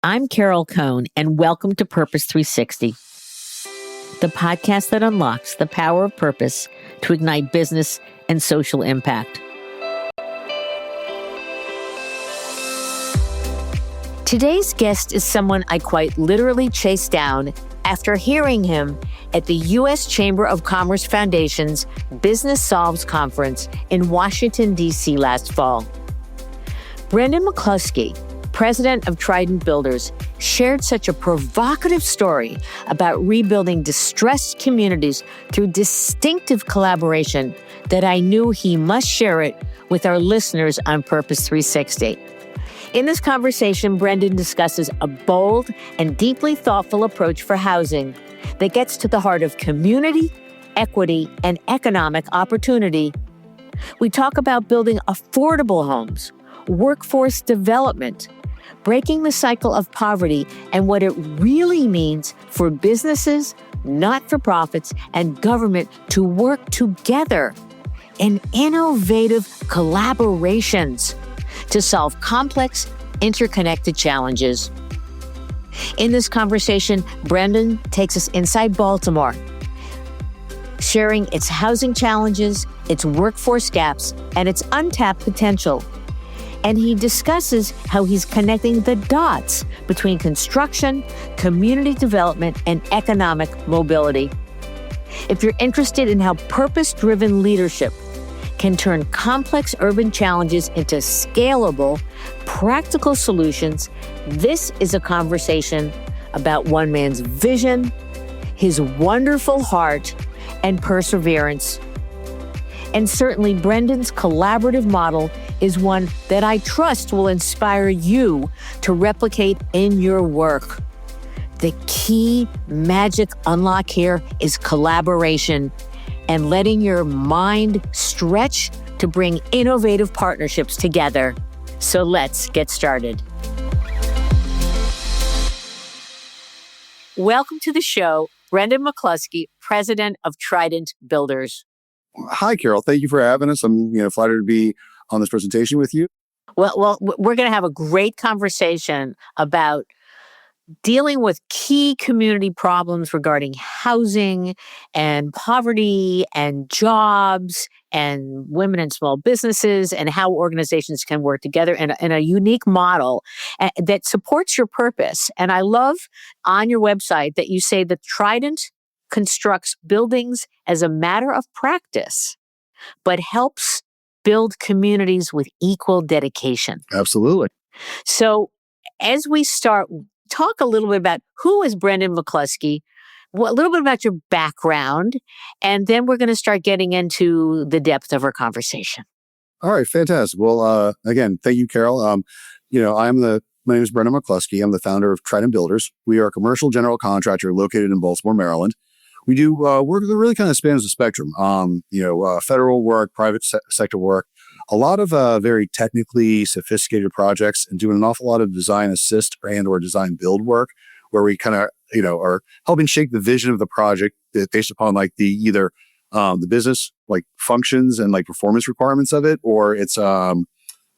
I'm Carol Cohn, and welcome to Purpose 360, the podcast that unlocks the power of purpose to ignite business and social impact. Today's guest is someone I quite literally chased down after hearing him at the U.S. Chamber of Commerce Foundation's Business Solves Conference in Washington, D.C. last fall. Brendan McCluskey, president of Trident Builders, shared such a provocative story about rebuilding distressed communities through distinctive collaboration that I knew he must share it with our listeners on Purpose 360. In this conversation, Brendan discusses a bold and deeply thoughtful approach for housing that gets to the heart of community, equity, and economic opportunity. We talk about building affordable homes, workforce development, breaking the cycle of poverty, and what it really means for businesses, not-for-profits, and government to work together in innovative collaborations to solve complex, interconnected challenges. In this conversation, Brendan takes us inside Baltimore, sharing its housing challenges, its workforce gaps, and its untapped potential. And he discusses how he's connecting the dots between construction, community development, and economic mobility. If you're interested in how purpose-driven leadership can turn complex urban challenges into scalable, practical solutions, this is a conversation about one man's vision, his wonderful heart, and perseverance. And certainly, Brendan's collaborative model is one that I trust will inspire you to replicate in your work. The key magic unlock here is collaboration and letting your mind stretch to bring innovative partnerships together. So let's get started. Welcome to the show, Brendan McCluskey, president of Trident Builders. Hi, Carol. Thank you for having us. I'm flattered to be on this presentation with you. Well, we're going to have a great conversation about dealing with key community problems regarding housing and poverty and jobs and women and small businesses and how organizations can work together in a unique model that supports your purpose. And I love on your website that you say that Trident constructs buildings as a matter of practice, but helps build communities with equal dedication. Absolutely. So as we start, talk a little bit about who is Brendan McCluskey, a little bit about your background, and then we're going to start getting into the depth of our conversation. All right, fantastic. Well, again, thank you, Carol. My name is Brendan McCluskey. I'm the founder of Trident Builders. We are a commercial general contractor located in Baltimore, Maryland. We do work that really kind of spans the spectrum. Federal work, private sector work, a lot of very technically sophisticated projects, and doing an awful lot of design assist or design build work, where we kind of are helping shape the vision of the project based upon like the business like functions and like performance requirements of it, or it's or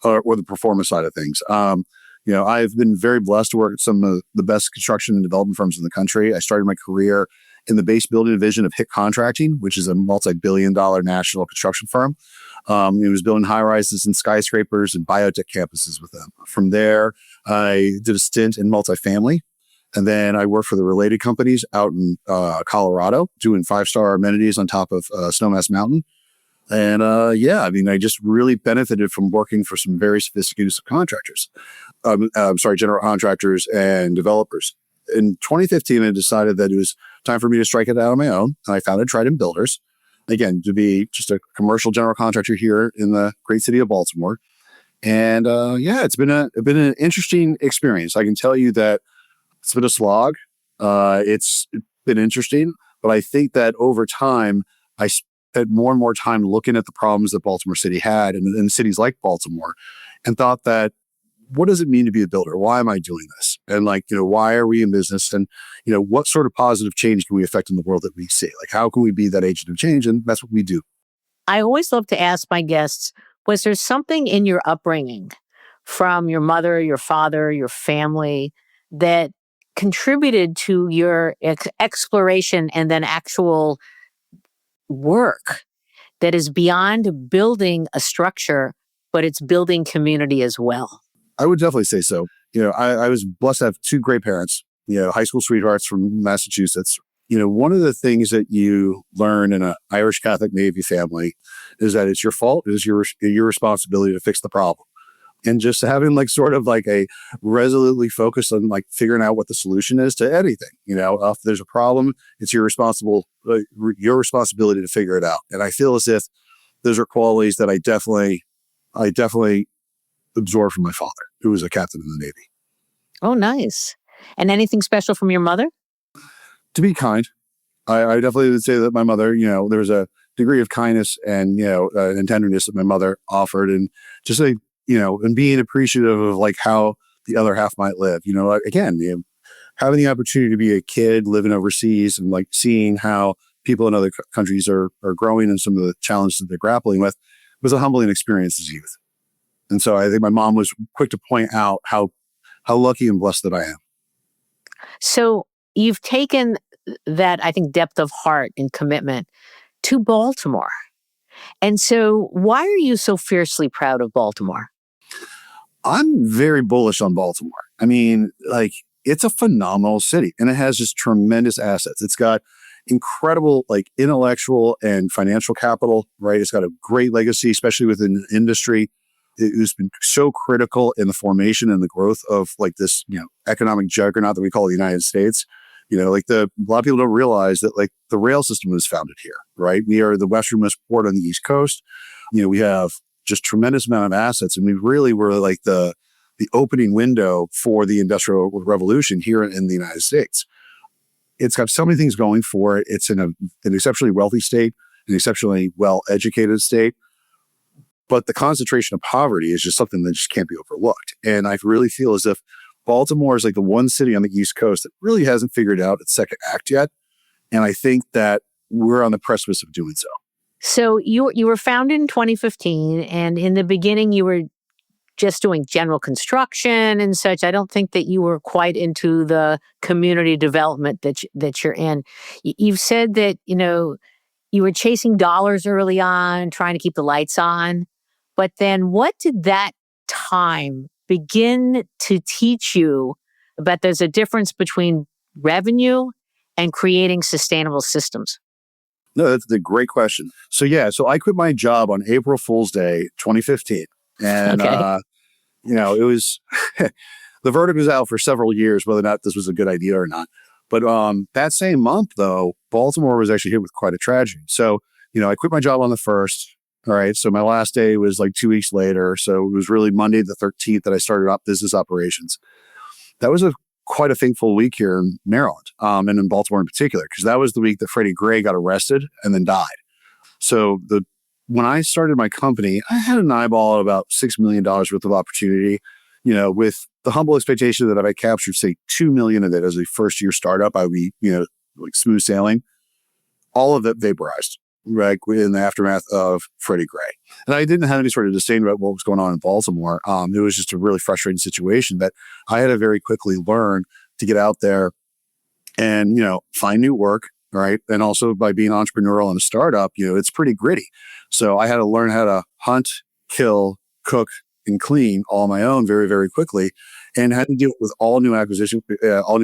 the performance side of things. I've been very blessed to work at some of the best construction and development firms in the country. I started my career in the base building division of HIT Contracting, which is a multi-billion-dollar national construction firm. It was building high-rises and skyscrapers and biotech campuses with them. From there, I did a stint in multifamily, and then I worked for the related companies out in Colorado, doing 5-star amenities on top of Snowmass Mountain. And I just really benefited from working for some very sophisticated subcontractors. General contractors and developers. In 2015, I decided that it was time for me to strike it out on my own. And I founded Trident Builders, again, to be just a commercial general contractor here in the great city of Baltimore. And it's been an interesting experience. I can tell you that it's been a slog. It's been interesting, but I think that over time, I spent more and more time looking at the problems that Baltimore City had and cities like Baltimore, and thought that, what does it mean to be a builder? Why am I doing this? And why are we in business? And, what sort of positive change can we affect in the world that we see? Like, how can we be that agent of change? And that's what we do. I always love to ask my guests, was there something in your upbringing from your mother, your father, your family that contributed to your exploration and then actual work that is beyond building a structure, but it's building community as well? I would definitely say so. I was blessed to have two great parents, high school sweethearts from Massachusetts. One of the things that you learn in an Irish Catholic Navy family is that it's your fault, it is your responsibility to fix the problem. And just having sort of a resolutely focus on figuring out what the solution is to anything. If there's a problem, it's your responsibility to figure it out. And I feel as if those are qualities that I definitely absorbed from my father, who was a captain in the Navy. Oh, nice. And anything special from your mother? To be kind. I definitely would say that my mother, there was a degree of kindness and, and tenderness that my mother offered, and just and being appreciative of how the other half might live. Again, having the opportunity to be a kid living overseas and seeing how people in other countries are growing and some of the challenges that they're grappling with was a humbling experience as youth. And so I think my mom was quick to point out how lucky and blessed that I am. So you've taken that, I think, depth of heart and commitment to Baltimore. And so why are you so fiercely proud of Baltimore? I'm very bullish on Baltimore. I mean, it's a phenomenal city and it has just tremendous assets. It's got incredible intellectual and financial capital, right? It's got a great legacy, especially within the industry. It's been so critical in the formation and the growth of this, economic juggernaut that we call the United States. A lot of people don't realize that the rail system was founded here, right? We are the westernmost port on the East Coast. We have just tremendous amount of assets, and we really were the opening window for the Industrial Revolution here in the United States. It's got so many things going for it. It's in an exceptionally wealthy state, an exceptionally well-educated state. But the concentration of poverty is just something that just can't be overlooked. And I really feel as if Baltimore is the one city on the East Coast that really hasn't figured out its second act yet. And I think that we're on the precipice of doing so. So you were founded in 2015, and in the beginning you were just doing general construction and such. I don't think that you were quite into the community development that you're in. You've said that, you were chasing dollars early on, trying to keep the lights on. But then what did that time begin to teach you about there's a difference between revenue and creating sustainable systems? No, that's a great question. So I quit my job on April Fool's Day, 2015. And, Okay. it was, the verdict was out for several years, whether or not this was a good idea or not. But that same month, though, Baltimore was actually hit with quite a tragedy. So, I quit my job on the 1st. All right. So my last day was 2 weeks later. So it was really Monday the 13th that I started up business operations. That was quite a thankful week here in Maryland, and in Baltimore in particular, because that was the week that Freddie Gray got arrested and then died. So when I started my company, I had an eyeball at about $6 million worth of opportunity, with the humble expectation that if I captured, say, 2 million of it as a first year startup, I would be, smooth sailing. All of it vaporized, right, in the aftermath of Freddie Gray. And I didn't have any sort of disdain about what was going on in Baltimore. It was just a really frustrating situation that I had to very quickly learn to get out there and, find new work, right? And also by being entrepreneurial in a startup, it's pretty gritty. So I had to learn how to hunt, kill, cook, and clean all on my own very, very quickly, and had to deal with all new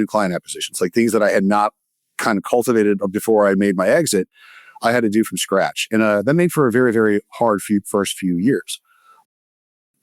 client acquisitions, things that I had not kind of cultivated before I made my exit. I had to do from scratch. And that made for a very, very hard first few years.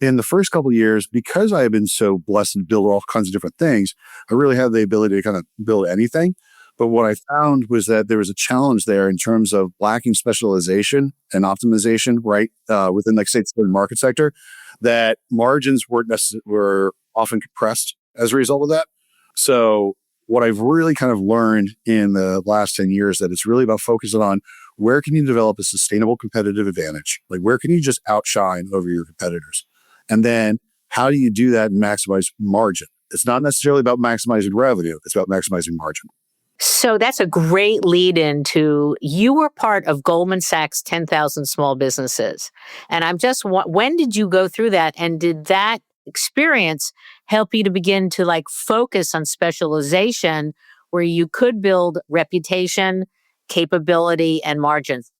In the first couple of years, because I had been so blessed to build all kinds of different things, I really had the ability to kind of build anything. But what I found was that there was a challenge there in terms of lacking specialization and optimization, right, within, say, the market sector, that margins were often compressed as a result of that. So what I've really kind of learned in the last 10 years, that it's really about focusing on where can you develop a sustainable competitive advantage? Where can you just outshine over your competitors? And then how do you do that and maximize margin? It's not necessarily about maximizing revenue. It's about maximizing margin. So that's a great lead into, you were part of Goldman Sachs 10,000 small businesses. And I'm just, when did you go through that? And did that experience help you to begin to like focus on specialization where you could build reputation, capability, and margins?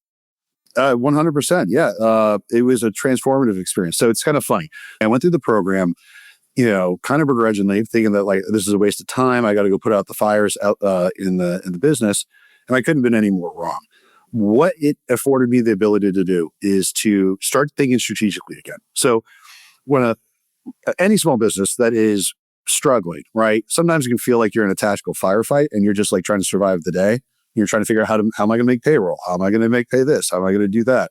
100%. Yeah. It was a transformative experience. So it's kind of funny. I went through the program, kind of begrudgingly, thinking that like this is a waste of time. I got to go put out the fires out in the business, and I couldn't have been any more wrong. What it afforded me the ability to do is to start thinking strategically again. So when any small business that is struggling, right? Sometimes you can feel like you're in a tactical firefight and you're just like trying to survive the day. You're trying to figure out how am I going to make payroll? How am I going to pay this? How am I going to do that?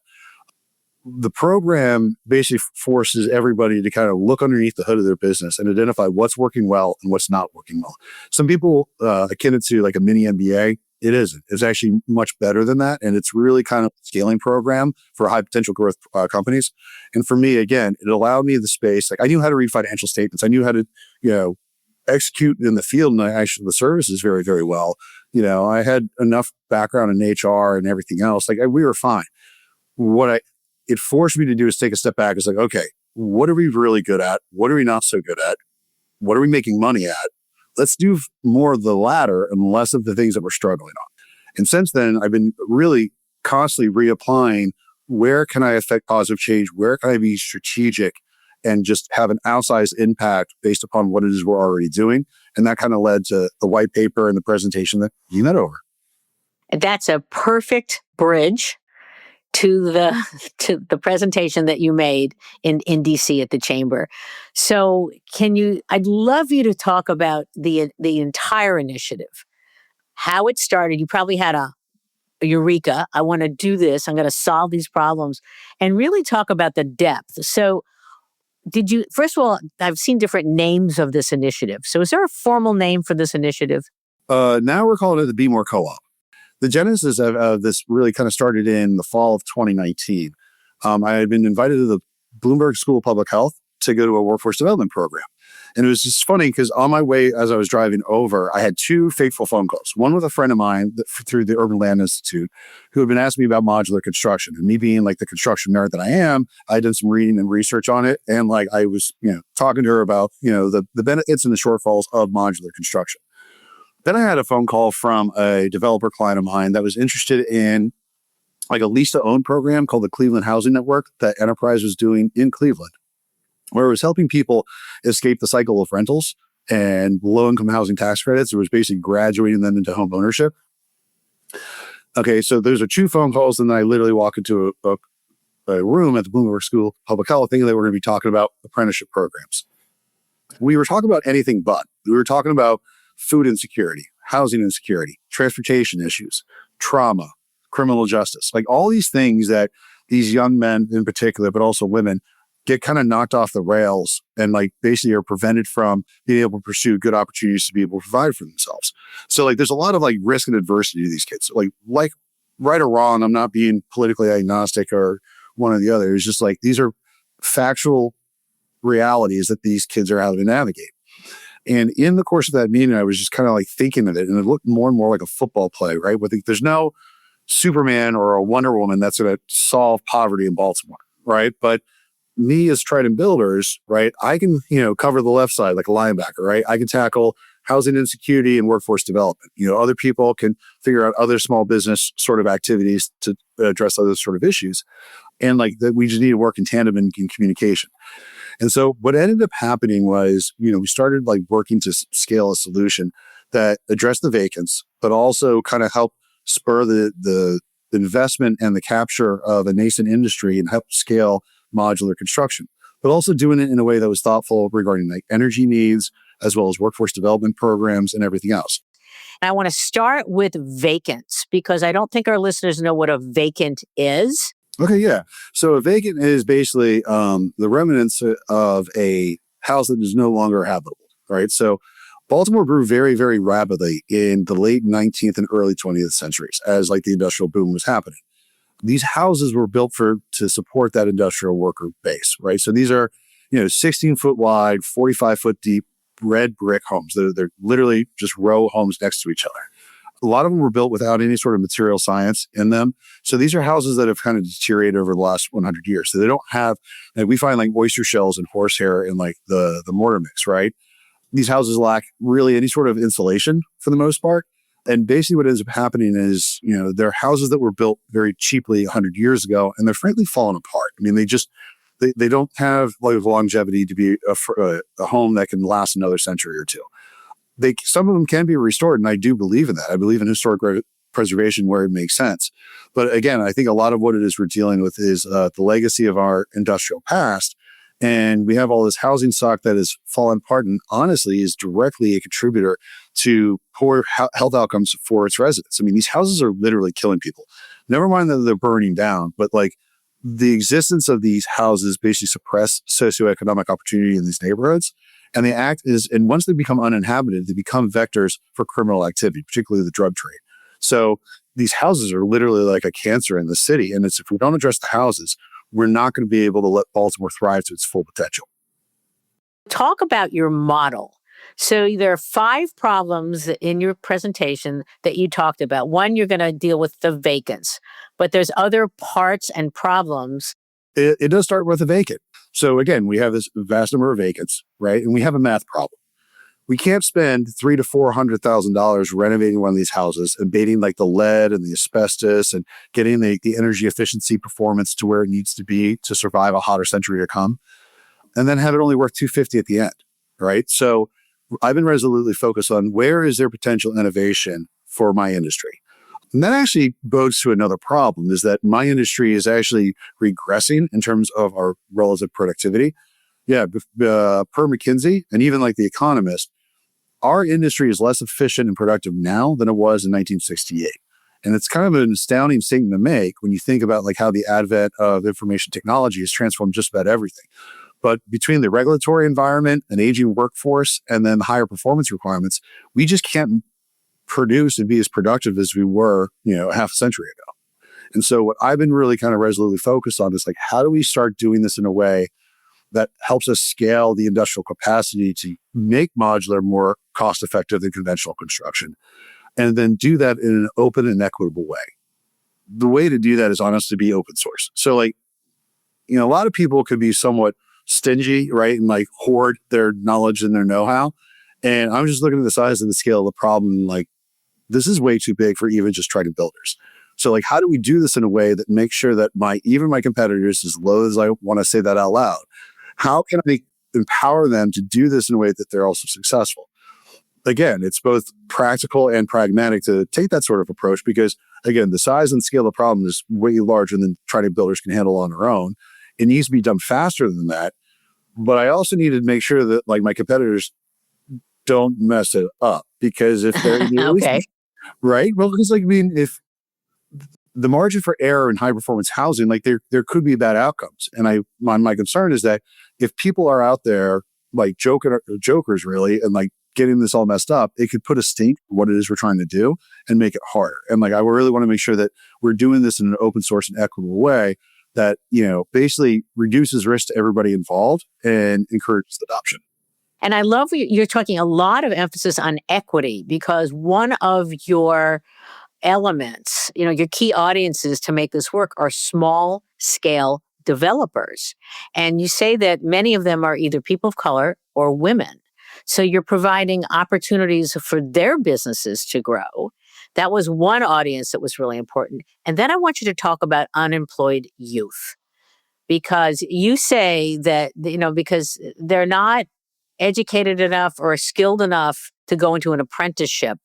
The program basically forces everybody to kind of look underneath the hood of their business and identify what's working well and what's not working well. Some people akin it to like a mini MBA. It isn't. It's actually much better than that. And it's really kind of a scaling program for high potential growth companies. And for me, again, it allowed me the space. Like I knew how to read financial statements. I knew how to, execute in the field and actually the services very, very well. I had enough background in HR and everything else. Like we were fine. It forced me to do is take a step back. It's like, okay, what are we really good at? What are we not so good at? What are we making money at? Let's do more of the latter and less of the things that we're struggling on. And since then, I've been really constantly reapplying where can I affect positive change? Where can I be strategic and just have an outsized impact based upon what it is we're already doing? And that kind of led to the white paper and the presentation that you met over. That's a perfect bridge to the presentation that you made in DC at the Chamber. So I'd love you to talk about the entire initiative, how it started. You probably had a eureka. I want to do this. I'm going to solve these problems and really talk about the depth. So first of all, I've seen different names of this initiative. So is there a formal name for this initiative? Now we're calling it the BMore Co-op. The genesis of this really kind of started in the fall of 2019. I had been invited to the Bloomberg School of Public Health to go to a workforce development program. And it was just funny because on my way, as I was driving over, I had two fateful phone calls. One with a friend of mine through the Urban Land Institute who had been asking me about modular construction. And me being like the construction nerd that I am, I did some reading and research on it. And like I was, talking to her about, the benefits and the shortfalls of modular construction. Then I had a phone call from a developer client of mine that was interested in like a lease to own program called the Cleveland Housing Network that Enterprise was doing in Cleveland, where it was helping people escape the cycle of rentals and low-income housing tax credits. It was basically graduating them into home ownership. Okay, so those are two phone calls, and then I literally walk into a room at the Bloomberg School of Public Health thinking that we're going to be talking about apprenticeship programs. We were talking about anything but. We were talking about food insecurity, housing insecurity, transportation issues, trauma, criminal justice, like all these things that these young men in particular, but also women, get kind of knocked off the rails and like basically are prevented from being able to pursue good opportunities to be able to provide for themselves. So like there's a lot of like risk and adversity to these kids. Like right or wrong, I'm not being politically agnostic or one or the other. It's just like these are factual realities that these kids are having to navigate. And in the course of that meeting, I was just kind of like thinking of it, and it looked more and more like a football play, right? There's no Superman or a Wonder Woman that's going to solve poverty in Baltimore, right? But me as Trident Builders, right, I can, cover the left side like a linebacker, right? I can tackle housing insecurity and workforce development. Other people can figure out other small business sort of activities to address other sort of issues. And like that, we just need to work in tandem in communication. And so what ended up happening was, we started like working to scale a solution that addressed the vacants, but also kind of help spur the investment and the capture of a nascent industry and help scale modular construction, but also doing it in a way that was thoughtful regarding like energy needs, as well as workforce development programs and everything else. I want to start with vacants because I don't think our listeners know what a vacant is. Okay, yeah. So a vacant is basically the remnants of a house that is no longer habitable, right? So Baltimore grew very, very rapidly in the late 19th and early 20th centuries as like the industrial boom was happening. These houses were built to support that industrial worker base, right? So these are, 16 foot wide, 45 foot deep, red brick homes. They're literally just row homes next to each other. A lot of them were built without any sort of material science in them. So these are houses that have kind of deteriorated over the last 100 years. So they don't have, like, we find like oyster shells and horsehair in like the mortar mix, right? These houses lack really any sort of insulation for the most part. And basically what ends up happening is, they're houses that were built very cheaply 100 years ago, and they're frankly falling apart. I mean, they don't have like longevity to be a home that can last another century or two. Some of them can be restored, and I do believe in that. I believe in historic preservation where it makes sense. But again, I think a lot of what it is we're dealing with is the legacy of our industrial past. And we have all this housing stock that has fallen apart and honestly is directly a contributor to poor health outcomes for its residents. I mean, these houses are literally killing people. Never mind that they're burning down, but like the existence of these houses basically suppress socioeconomic opportunity in these neighborhoods. And and once they become uninhabited, they become vectors for criminal activity, particularly the drug trade. So these houses are literally like a cancer in the city. And if we don't address the houses, we're not going to be able to let Baltimore thrive to its full potential. Talk about your model. So there are 5 problems in your presentation that you talked about. One, you're going to deal with the vacants, but there's other parts and problems. It does start with a vacant. So again, we have this vast number of vacants, right? And we have a math problem. We can't spend $300,000 to $400,000 renovating one of these houses, abating like the lead and the asbestos and getting the energy efficiency performance to where it needs to be to survive a hotter century to come, and then have it only worth $250 at the end, right? So I've been resolutely focused on where is there potential innovation for my industry. And that actually bodes to another problem, is that my industry is actually regressing in terms of our relative productivity. Yeah, per McKinsey and even like The Economist, our industry is less efficient and productive now than it was in 1968. And it's kind of an astounding statement to make when you think about like how the advent of information technology has transformed just about everything. But between the regulatory environment, an aging workforce, and then the higher performance requirements, we just can't produce and be as productive as we were, half a century ago. And so what I've been really kind of resolutely focused on is like, how do we start doing this in a way that helps us scale the industrial capacity to make modular more cost effective than conventional construction, and then do that in an open and equitable way. The way to do that is honestly be open source. So like, a lot of people could be somewhat stingy, right? And like hoard their knowledge and their know-how. And I'm just looking at the size and the scale of the problem. And like, this is way too big for even just Trident Builders. So like, how do we do this in a way that makes sure that even my competitors, as low as I want to say that out loud, how can I empower them to do this in a way that they're also successful? Again, it's both practical and pragmatic to take that sort of approach because, again, the size and scale of the problem is way larger than Trident Builders can handle on their own. It needs to be done faster than that. But I also need to make sure that like my competitors don't mess it up, because if they're Okay. right, well, because like, I mean, if the margin for error in high performance housing, like there could be bad outcomes. And my concern is that if people are out there like jokers really, and like getting this all messed up, it could put a stink on what it is we're trying to do and make it harder. And like, I really want to make sure that we're doing this in an open source and equitable way that, basically reduces risk to everybody involved and encourages adoption. And I love you're talking a lot of emphasis on equity, because one of your elements, your key audiences to make this work are small scale developers. And you say that many of them are either people of color or women. So you're providing opportunities for their businesses to grow. That was one audience that was really important. And then I want you to talk about unemployed youth, because you say that, because they're not educated enough or skilled enough to go into an apprenticeship.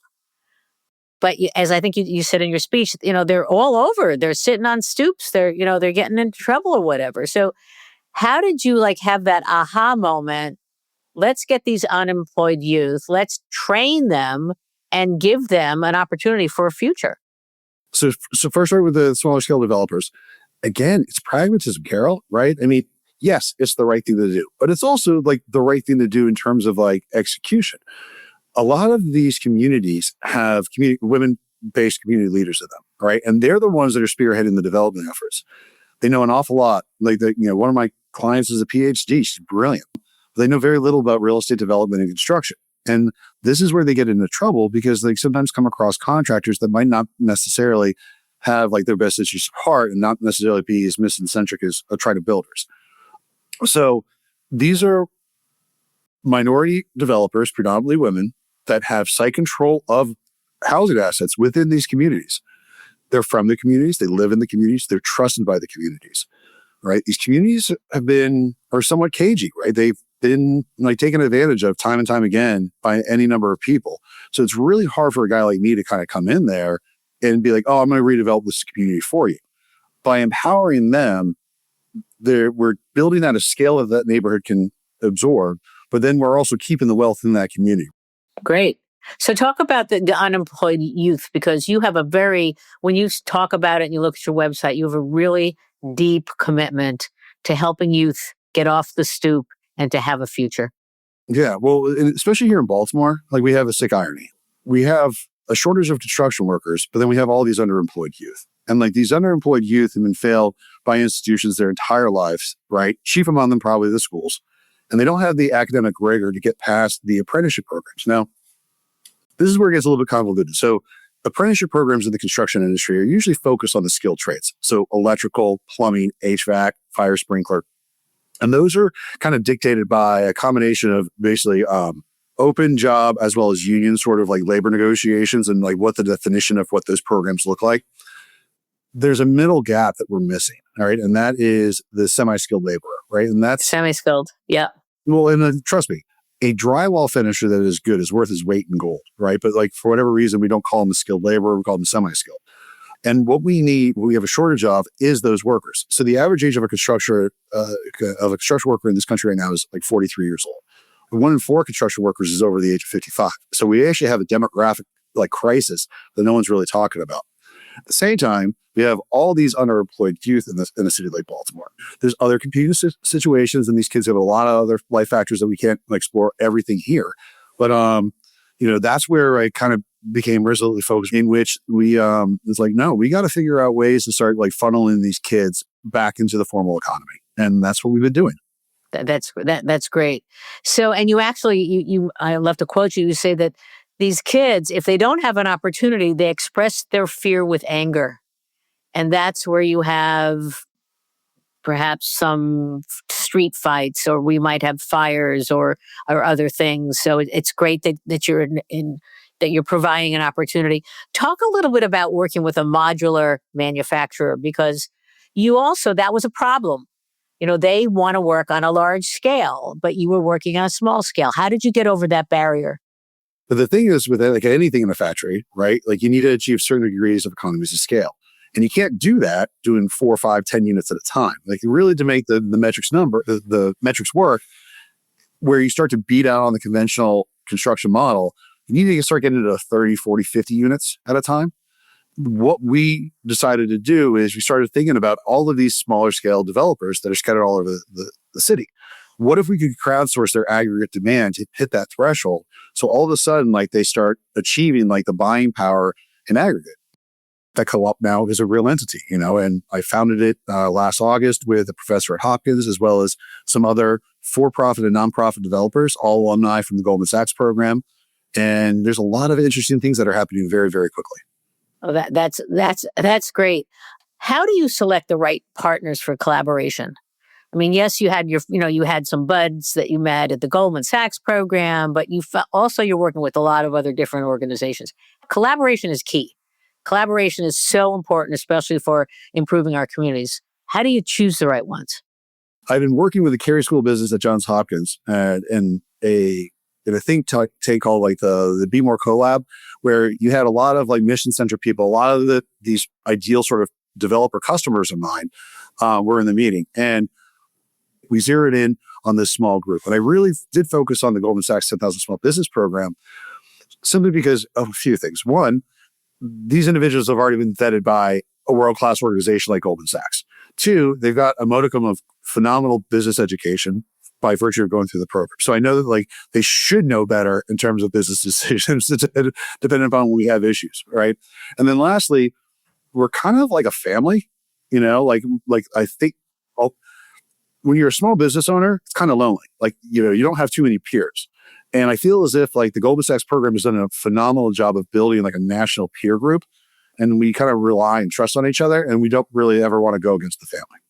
But as I think you said in your speech, they're all over. They're sitting on stoops. They're getting into trouble or whatever. So how did you have that aha moment? Let's get these unemployed youth. Let's train them and give them an opportunity for a future. So first, start with the smaller scale developers. Again, it's pragmatism, Carol, right? I mean, yes, it's the right thing to do, but it's also like the right thing to do in terms of like execution. A lot of these communities have women-based community leaders in them, right? And they're the ones that are spearheading the development efforts. They know an awful lot. Like, one of my clients is a PhD. She's brilliant. But they know very little about real estate development and construction. And this is where they get into trouble because they sometimes come across contractors that might not necessarily have like their best interests at heart and not necessarily be as mission-centric as Trident Builders. So these are minority developers, predominantly women, that have site control of housing assets within these communities. They're from the communities, they live in the communities, they're trusted by the communities, right? These communities are somewhat cagey, right? They've been like taken advantage of time and time again by any number of people. So it's really hard for a guy like me to kind of come in there and be like, oh, I'm going to redevelop this community for you. By empowering them, we're building at a scale that neighborhood can absorb, but then we're also keeping the wealth in that community. Great. So talk about the unemployed youth, because you have when you talk about it and you look at your website, you have a really deep commitment to helping youth get off the stoop and to have a future. Yeah, well, especially here in Baltimore, like we have a sick irony. We have a shortage of construction workers, but then we have all these underemployed youth. And like these underemployed youth have been failed by institutions their entire lives, right? Chief among them, probably the schools. And they don't have the academic rigor to get past the apprenticeship programs. Now, this is where it gets a little bit convoluted. So apprenticeship programs in the construction industry are usually focused on the skilled trades. So electrical, plumbing, HVAC, fire sprinkler. And those are kind of dictated by a combination of basically open job as well as union sort of like labor negotiations and like what the definition of what those programs look like. There's a middle gap that we're missing, all right? And that is the semi-skilled laborer, right? And that's semi-skilled, yeah. Well, and trust me, a drywall finisher that is good is worth his weight in gold, right? But like for whatever reason, we don't call them a skilled laborer, we call them semi-skilled. And what we have a shortage of is those workers. So the average age of a construction worker in this country right now is like 43 years old. 1 in 4 construction workers is over the age of 55. So we actually have a demographic like crisis that no one's really talking about. At the same time, we have all these underemployed youth in a city like Baltimore. There's other competing situations, and these kids have a lot of other life factors that we can't explore everything here. But that's where I kind of became resolutely focused, in which we it's like, no, we got to figure out ways to start like funneling these kids back into the formal economy, and that's what we've been doing. That's great. So, and you actually, I love to quote you. You say that these kids, if they don't have an opportunity, they express their fear with anger. And that's where you have perhaps some street fights, or we might have fires or other things. So it's great that you're that you're providing an opportunity. Talk a little bit about working with a modular manufacturer, because that was a problem. They want to work on a large scale, but you were working on a small scale. How did you get over that barrier? But the thing is, with like anything in a factory, right? Like you need to achieve certain degrees of economies of scale. And you can't do that doing 4, 5, 10 units at a time. Like really to make the metrics work, where you start to beat out on the conventional construction model, you need to start getting into 30, 40, 50 units at a time. What we decided to do is we started thinking about all of these smaller scale developers that are scattered all over the city. What if we could crowdsource their aggregate demand to hit that threshold? So all of a sudden, like they start achieving like the buying power in aggregate. That co-op now is a real entity, and I founded it last August with a professor at Hopkins, as well as some other for-profit and nonprofit developers, all alumni from the Goldman Sachs program. And there's a lot of interesting things that are happening very, very quickly. Oh, that's great. How do you select the right partners for collaboration? I mean, yes, you had you had some buds that you met at the Goldman Sachs program, but you're working with a lot of other different organizations. Collaboration is key. Collaboration is so important, especially for improving our communities. How do you choose the right ones? I've been working with the Carey School of Business at Johns Hopkins in a think tank called like the BMore Co-op, where you had a lot of like mission-centric people, a lot of these ideal sort of developer customers of mine were in the meeting. And we zeroed in on this small group. And I really did focus on the Goldman Sachs 10,000 Small Business Program, simply because of a few things. One, these individuals have already been vetted by a world-class organization like Goldman Sachs. Two, they've got a modicum of phenomenal business education by virtue of going through the program. So I know that like they should know better in terms of business decisions, depending upon when we have issues, right? And then lastly, we're kind of like a family, like I think when you're a small business owner, it's kind of lonely. Like, you don't have too many peers. And I feel as if like the Goldman Sachs program has done a phenomenal job of building like a national peer group. And we kind of rely and trust on each other. And we don't really ever want to go against the family.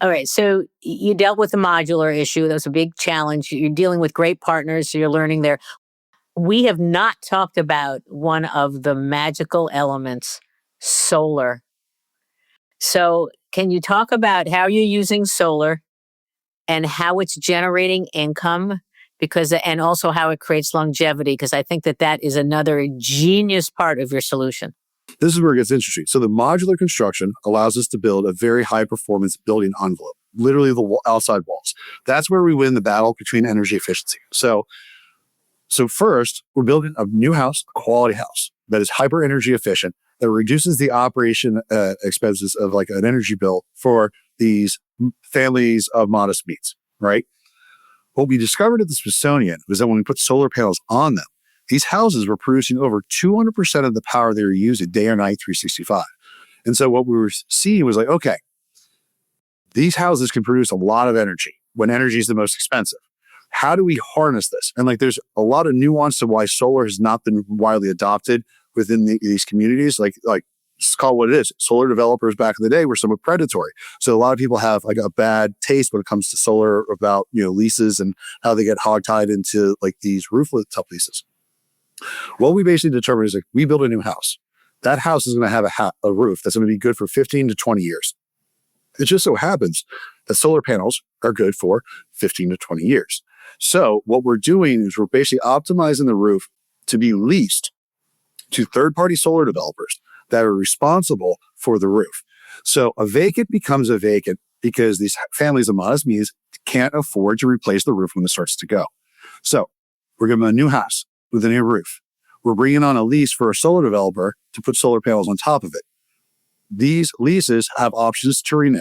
All right. So you dealt with the modular issue. That was a big challenge. You're dealing with great partners. So you're learning there. We have not talked about one of the magical elements, solar. So can you talk about how you're using solar and how it's generating income? And also how it creates longevity, because I think that that is another genius part of your solution. This is where it gets interesting. So the modular construction allows us to build a very high performance building envelope, literally the outside walls. That's where we win the battle between energy efficiency. So first, we're building a new house, a quality house that is hyper energy efficient, that reduces the operation expenses of like an energy bill for these families of modest means, right? What we discovered at the Smithsonian was that when we put solar panels on them, these houses were producing over 200% of the power they were using day or night, 365. And so what we were seeing was like, okay, these houses can produce a lot of energy when energy is the most expensive. How do we harness this? And like, there's a lot of nuance to why solar has not been widely adopted within these communities. Like, just call it what it is. Solar developers back in the day were somewhat predatory. So a lot of people have like a bad taste when it comes to solar about, leases and how they get hogtied into like these rooftop leases. What we basically determined is like, we build a new house. That house is going to have a roof that's going to be good for 15 to 20 years. It just so happens that solar panels are good for 15 to 20 years. So what we're doing is we're basically optimizing the roof to be leased to third-party solar developers that are responsible for the roof. So a vacant becomes a vacant because these families of modest means can't afford to replace the roof when it starts to go. So we're giving them a new house with a new roof. We're bringing on a lease for a solar developer to put solar panels on top of it. These leases have options to renew.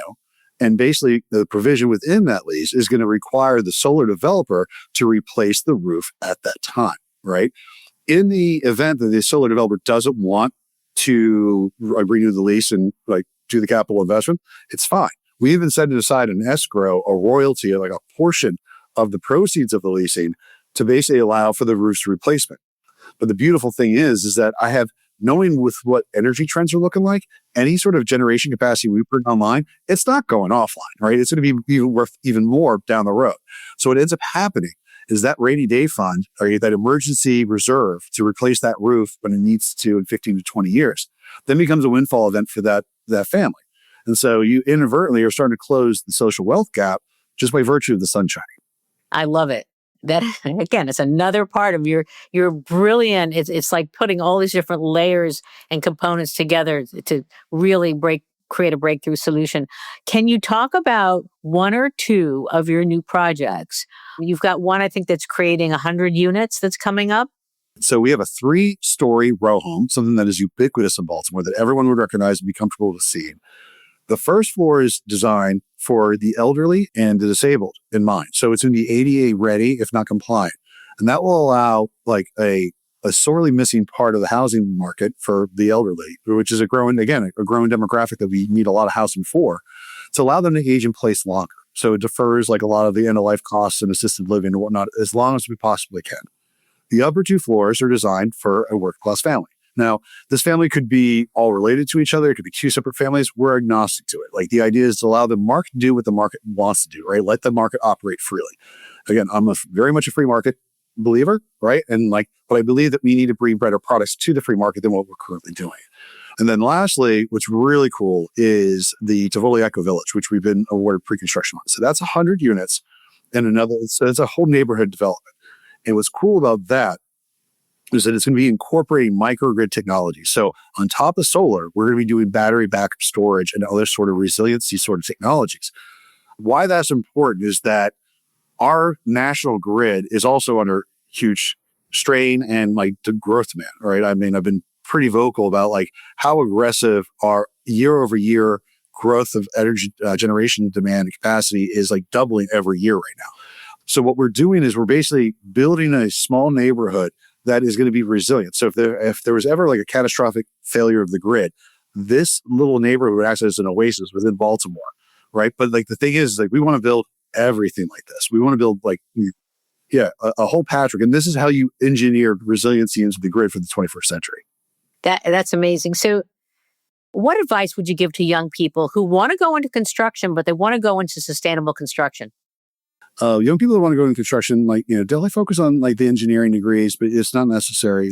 And basically, the provision within that lease is going to require the solar developer to replace the roof at that time, right? In the event that the solar developer doesn't want to renew the lease and like do the capital investment, it's fine. We even set aside an escrow, a royalty, like a portion of the proceeds of the leasing to basically allow for the roof's replacement. But the beautiful thing is that I have, knowing with what energy trends are looking like, any sort of generation capacity we put online, it's not going offline, right? It's going to be even worth even more down the road. So what ends up happening is that rainy day fund, or that emergency reserve to replace that roof when it needs to in 15 to 20 years, then becomes a windfall event for that family. And so you inadvertently are starting to close the social wealth gap just by virtue of the sun shining. I love it. That again, it's another part of your brilliant. It's like putting all these different layers and components together to really create a breakthrough solution. Can you talk about one or two of your new projects? You've got one, I think, that's creating 100 units that's coming up. So we have a 3-story row home, something that is ubiquitous in Baltimore that everyone would recognize and be comfortable with seeing. The first floor is designed for the elderly and the disabled in mind. So it's going to be ADA ready, if not compliant. And that will allow like a sorely missing part of the housing market for the elderly, which is a growing demographic that we need a lot of housing for, to allow them to age in place longer. So it defers like a lot of the end of life costs and assisted living and whatnot as long as we possibly can. The upper 2 floors are designed for a working-class family. Now, this family could be all related to each other. It could be 2 separate families. We're agnostic to it. Like the idea is to allow the market to do what the market wants to do, right? Let the market operate freely. Again, I'm very much a free market believer, right? And but I believe that we need to bring better products to the free market than what we're currently doing. And then lastly, what's really cool is the Tivoli Eco Village, which we've been awarded pre-construction on. So that's 100 units and so it's a whole neighborhood development. And what's cool about that is that it's going to be incorporating microgrid technology. So on top of solar, we're going to be doing battery backup storage and other sort of resiliency sort of technologies. Why that's important is that our national grid is also under huge strain and like the growth demand, right? I mean, I've been pretty vocal about like how aggressive our year over year growth of energy generation demand and capacity is like doubling every year right now. So what we're doing is we're basically building a small neighborhood that is going to be resilient. So if there was ever like a catastrophic failure of the grid, this little neighborhood would act as an oasis within Baltimore, right? But like the thing is, like we want to build everything like this. We want to build like a whole Patrick. And this is how you engineered resiliency into the grid for the 21st century. That's amazing. So what advice would you give to young people who want to go into construction, but they want to go into sustainable construction? Young people that want to go into construction, definitely focus on the engineering degrees, but it's not necessary.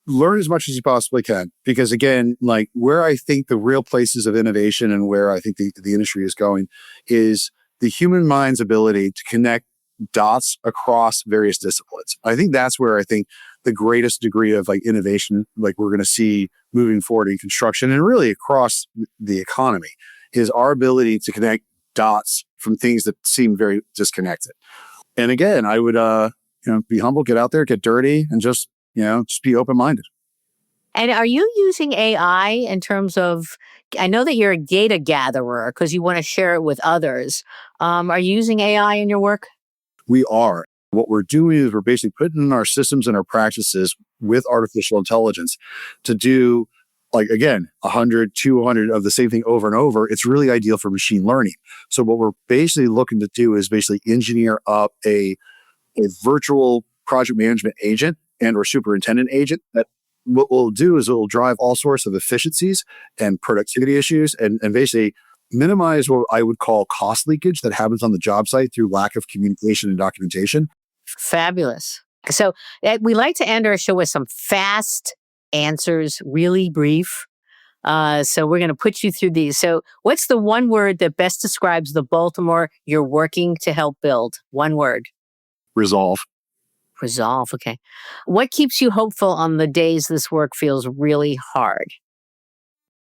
Learn as much as you possibly can, because again, where I think the real places of innovation and where I think the industry is going is the human mind's ability to connect dots across various disciplines. I think that's where I think the greatest degree of innovation, we're going to see moving forward in construction and really across the economy, is our ability to connect dots from things that seem very disconnected. And again, I would, be humble, get out there, get dirty, and just be open-minded. And are you using AI in terms of, I know that you're a data gatherer because you want to share it with others. Are you using AI in your work? We are. What we're doing is we're basically putting in our systems and our practices with artificial intelligence to do, 100, 200 of the same thing over and over. It's really ideal for machine learning. So what we're basically looking to do is basically engineer up a virtual project management agent and or superintendent agent that what we'll do is it will drive all sorts of efficiencies and productivity issues and basically minimize what I would call cost leakage that happens on the job site through lack of communication and documentation. Fabulous. So we like to end our show with some fast answers, really brief. So we're going to put you through these. So what's the one word that best describes the Baltimore you're working to help build? One word. Resolve. Resolve. Okay. What keeps you hopeful on the days this work feels really hard?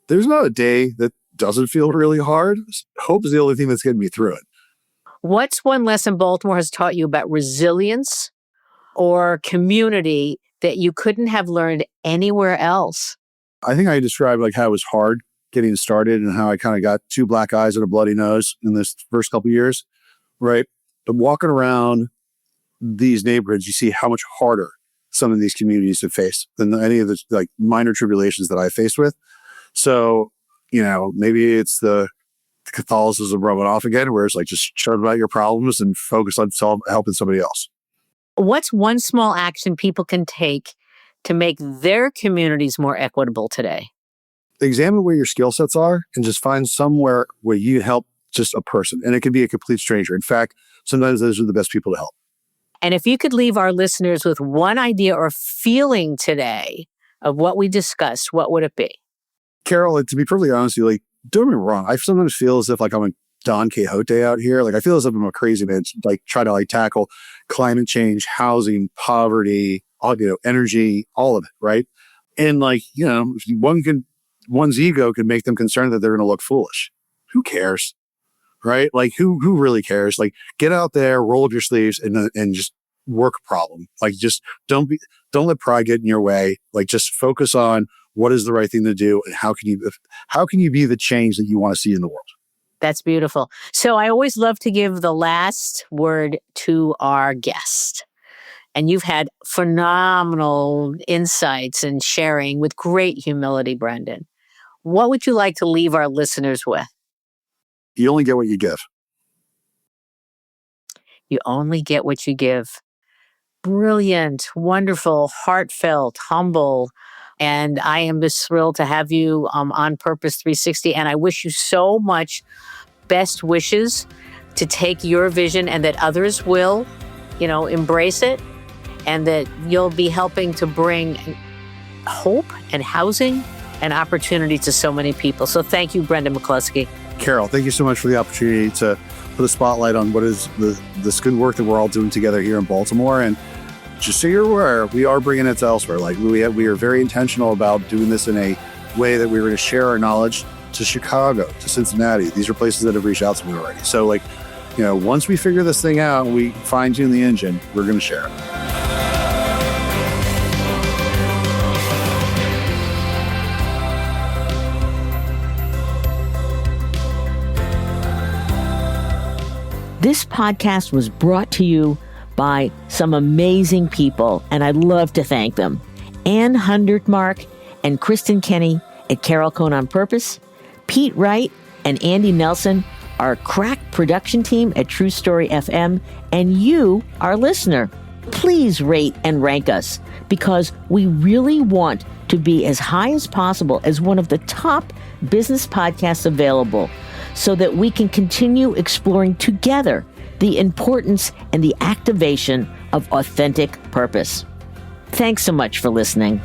There's not a day that doesn't feel really hard. Hope is the only thing that's getting me through it. What's one lesson Baltimore has taught you about resilience or community that you couldn't have learned anywhere else? I think I described how it was hard getting started and how I kind of got 2 black eyes and a bloody nose in this first couple of years, right? But walking around these neighborhoods, you see how much harder some of these communities have faced than any of the minor tribulations that I faced with. So, maybe it's the Catholicism rubbing off again, where it's just shut about your problems and focus on helping somebody else. What's one small action people can take to make their communities more equitable today? Examine where your skill sets are and just find somewhere where you help just a person. And it could be a complete stranger. In fact, sometimes those are the best people to help. And if you could leave our listeners with one idea or feeling today of what we discussed, what would it be? Carol, to be perfectly honest with you, don't get me wrong. I sometimes feel as if I'm a Don Quixote out here. I feel as if I'm a crazy man, try to tackle climate change, housing, poverty, energy, all of it, right? And one's ego can make them concerned that they're going to look foolish. Who cares, right? Who really cares? Get out there, roll up your sleeves, and just work a problem. Don't let pride get in your way. Just focus on what is the right thing to do and how can you be the change that you want to see in the world. That's beautiful. So I always love to give the last word to our guest. And you've had phenomenal insights and sharing with great humility, Brendan. What would you like to leave our listeners with? You only get what you give. You only get what you give. Brilliant, wonderful, heartfelt, humble. And I am just thrilled to have you on Purpose 360. And I wish you so much best wishes to take your vision and that others will, embrace it and that you'll be helping to bring hope and housing and opportunity to so many people. So thank you, Brendan McCluskey. Carol, thank you so much for the opportunity to put a spotlight on what is this good work that we're all doing together here in Baltimore. And just so you're aware, we are bringing it to elsewhere. We are very intentional about doing this in a way that we're going to share our knowledge to Chicago, to Cincinnati. These are places that have reached out to me already. So once we figure this thing out and we fine tune the engine, we're going to share it. This podcast was brought to you by some amazing people, and I'd love to thank them. Ann Hundertmark and Kristen Kenny at Carol Cohn on Purpose, Pete Wright and Andy Nelson, our crack production team at True Story FM, and you, our listener. please rate and rank us, because we really want to be as high as possible as one of the top business podcasts available, so that we can continue exploring together the importance and the activation of authentic purpose. Thanks so much for listening.